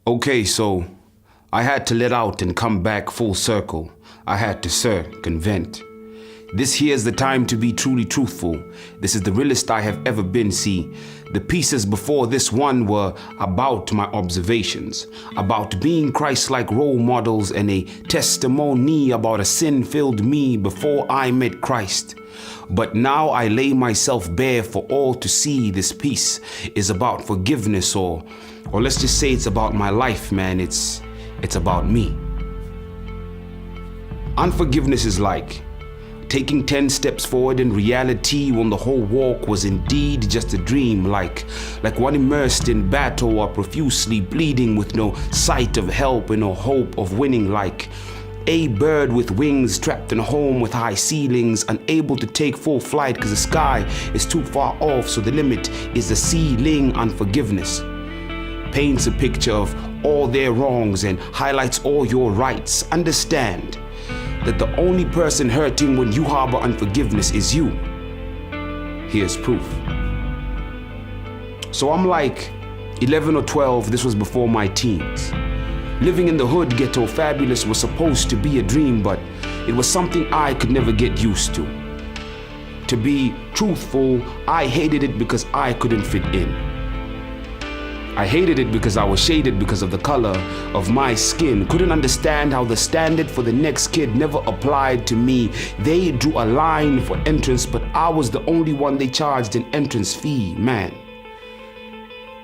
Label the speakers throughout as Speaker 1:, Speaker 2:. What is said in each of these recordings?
Speaker 1: Okay, so I had to let out and come back full circle. I had to circumvent. This here's the time to be truly truthful. This is the realest I have ever been. See, the pieces before this one were about my observations, about being Christ-like role models and a testimony about a sin-filled me before I met Christ. But now I lay myself bare for all to see. This piece is about forgiveness, or let's just say it's about my life, man. It's about me. Unforgiveness is like taking 10 steps forward in reality when the whole walk was indeed just a dream, like one immersed in battle or profusely bleeding with no sight of help and no hope of winning, like a bird with wings trapped in a home with high ceilings, unable to take full flight because the sky is too far off, so the limit is the ceiling. Unforgiveness paints a picture of all their wrongs and highlights all your rights. Understand that the only person hurting when you harbor unforgiveness is you. Here's proof. So I'm like 11 or 12, this was before my teens. Living in the hood ghetto fabulous was supposed to be a dream, but it was something I could never get used to. To be truthful, I hated it because I couldn't fit in. I hated it because I was shaded because of the color of my skin. Couldn't understand how the standard for the next kid never applied to me. They drew a line for entrance, but I was the only one they charged an entrance fee, man.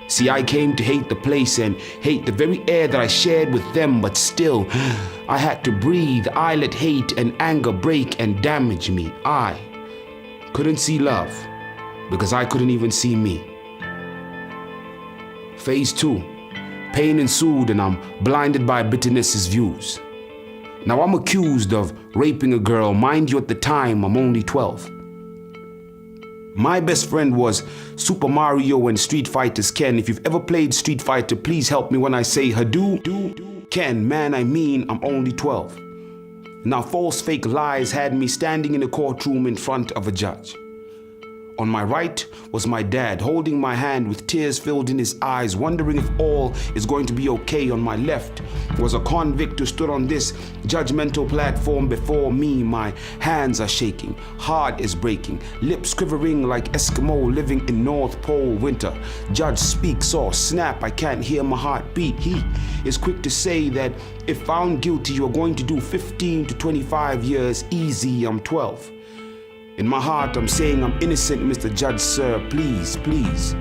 Speaker 1: See, I came to hate the place and hate the very air that I shared with them, but still, I had to breathe. I let hate and anger break and damage me. I couldn't see love because I couldn't even see me. Phase 2, pain ensued and I'm blinded by bitterness's views. Now I'm accused of raping a girl. Mind you, at the time, I'm only 12. My best friend was Super Mario and Street Fighter's Ken. If you've ever played Street Fighter, please help me when I say Hadou. Ken, man, I mean, I'm only 12. Now false fake lies had me standing in a courtroom in front of a judge. On my right was my dad, holding my hand with tears filled in his eyes, wondering if all is going to be okay. On my left was a convict who stood on this judgmental platform before me. My hands are shaking, heart is breaking, lips quivering like Eskimo living in North Pole winter. Judge speaks or snap, I can't hear my heart beat. He is quick to say that if found guilty, you're going to do 15 to 25 years easy. I'm 12. In my heart, I'm saying I'm innocent, Mr. Judge, sir. Please, please,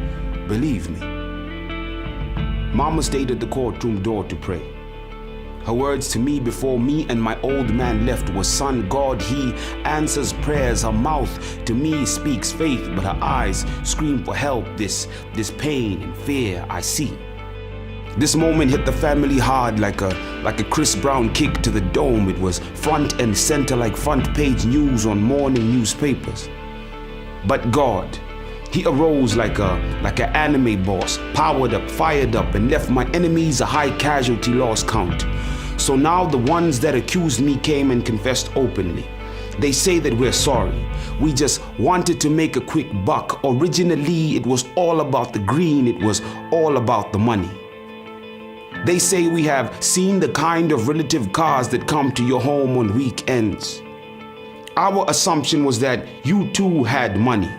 Speaker 1: believe me. Mama stayed at the courtroom door to pray. Her words to me before me and my old man left was, son, God, he answers prayers. Her mouth to me speaks faith, but her eyes scream for help. This pain and fear I see. This moment hit the family hard like a Chris Brown kick to the dome. It was front and center like front page news on morning newspapers. But God, he arose like an anime boss, powered up, fired up, and left my enemies a high casualty loss count. So now the ones that accused me came and confessed openly. They say that we're sorry. We just wanted to make a quick buck. Originally, it was all about the green. It was all about the money. They say we have seen the kind of relative cars that come to your home on weekends. Our assumption was that you too had money.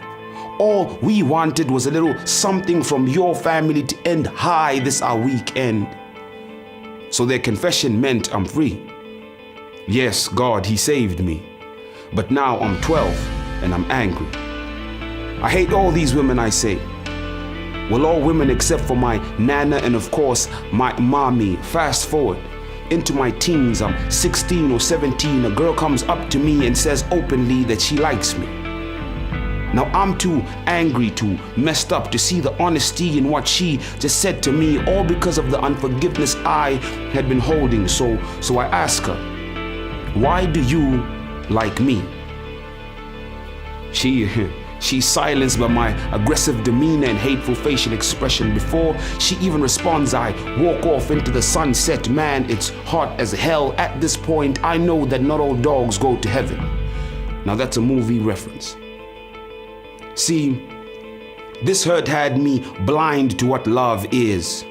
Speaker 1: All we wanted was a little something from your family to end high this our weekend. So their confession meant I'm free. Yes, God, he saved me. But now I'm 12 and I'm angry. I hate all these women, I say. Well, all women except for my nana and of course my mommy. Fast forward into my teens, I'm 16 or 17. A girl comes up to me and says openly that she likes me. Now I'm too angry, too messed up to see the honesty in what she just said to me, all because of the unforgiveness I had been holding. So I ask her, why do you like me? She's silenced by my aggressive demeanor and hateful facial expression. Before she even responds, I walk off into the sunset. Man, it's hot as hell. At this point, I know that not all dogs go to heaven. Now that's a movie reference. See, this hurt had me blind to what love is.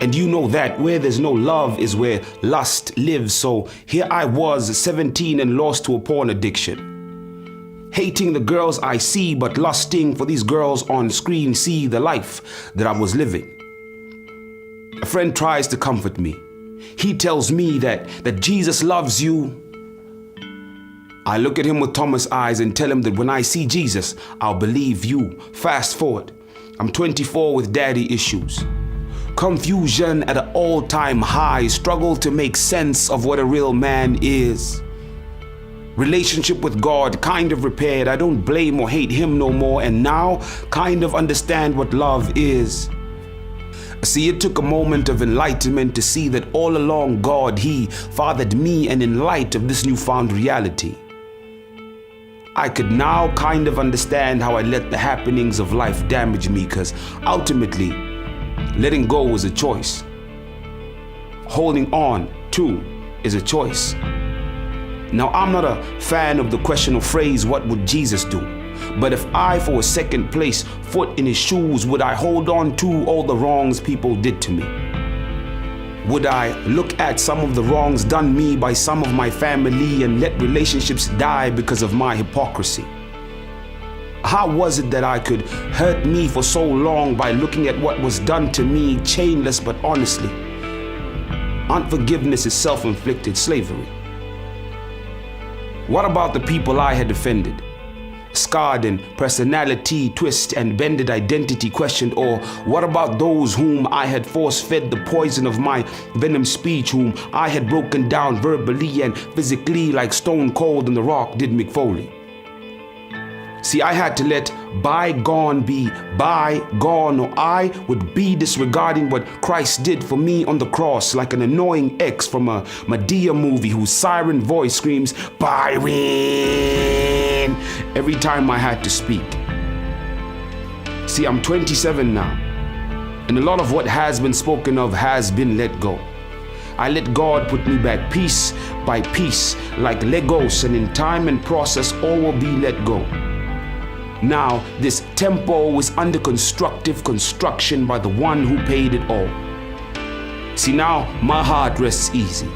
Speaker 1: And you know that where there's no love is where lust lives. So here I was, 17 and lost to a porn addiction. Hating the girls I see, but lusting for these girls on screen see the life that I was living. A friend tries to comfort me. He tells me that Jesus loves you. I look at him with Thomas eyes and tell him that when I see Jesus, I'll believe you. Fast forward, I'm 24 with daddy issues. Confusion at an all-time high, struggle to make sense of what a real man is. Relationship with God kind of repaired. I don't blame or hate him no more, and now kind of understand what love is. See, it took a moment of enlightenment to see that all along God, he fathered me, and in light of this newfound reality, I could now kind of understand how I let the happenings of life damage me, because ultimately, letting go is a choice. Holding on, too, is a choice. Now, I'm not a fan of the question or phrase, what would Jesus do? But if I, for a second, place foot in his shoes, would I hold on to all the wrongs people did to me? Would I look at some of the wrongs done me by some of my family and let relationships die because of my hypocrisy? How was it that I could hurt me for so long by looking at what was done to me, chainless but honestly? Unforgiveness is self-inflicted slavery. What about the people I had offended? Scarred in personality, twist and bended identity questioned? Or what about those whom I had force-fed the poison of my venom speech, whom I had broken down verbally and physically like Stone Cold and The Rock did Mick Foley? See, I had to let bygone be bygone, or I would be disregarding what Christ did for me on the cross, like an annoying ex from a Medea movie whose siren voice screams, Byron, every time I had to speak. See, I'm 27 now, and a lot of what has been spoken of has been let go. I let God put me back piece by piece, like Legos, and in time and process, all will be let go. Now, this temple is under constructive construction by the one who paid it all. See, now my heart rests easy,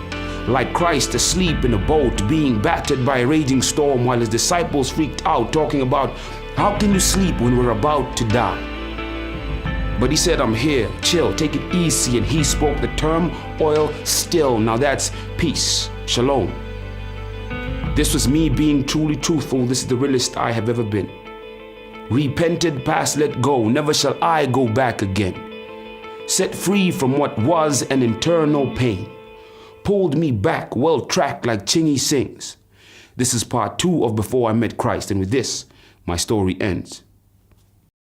Speaker 1: like Christ asleep in a boat being battered by a raging storm while his disciples freaked out talking about, how can you sleep when we're about to die? But he said, I'm here, chill, take it easy, and he spoke the term oil still. Now that's peace, shalom. This was me being truly truthful. This is the realest I have ever been. Repented, past, let go, never shall I go back again. Set free from what was an internal pain. Pulled me back, well tracked like Chingy sings. This is part 2 of Before I Met Christ, and with this, my story ends.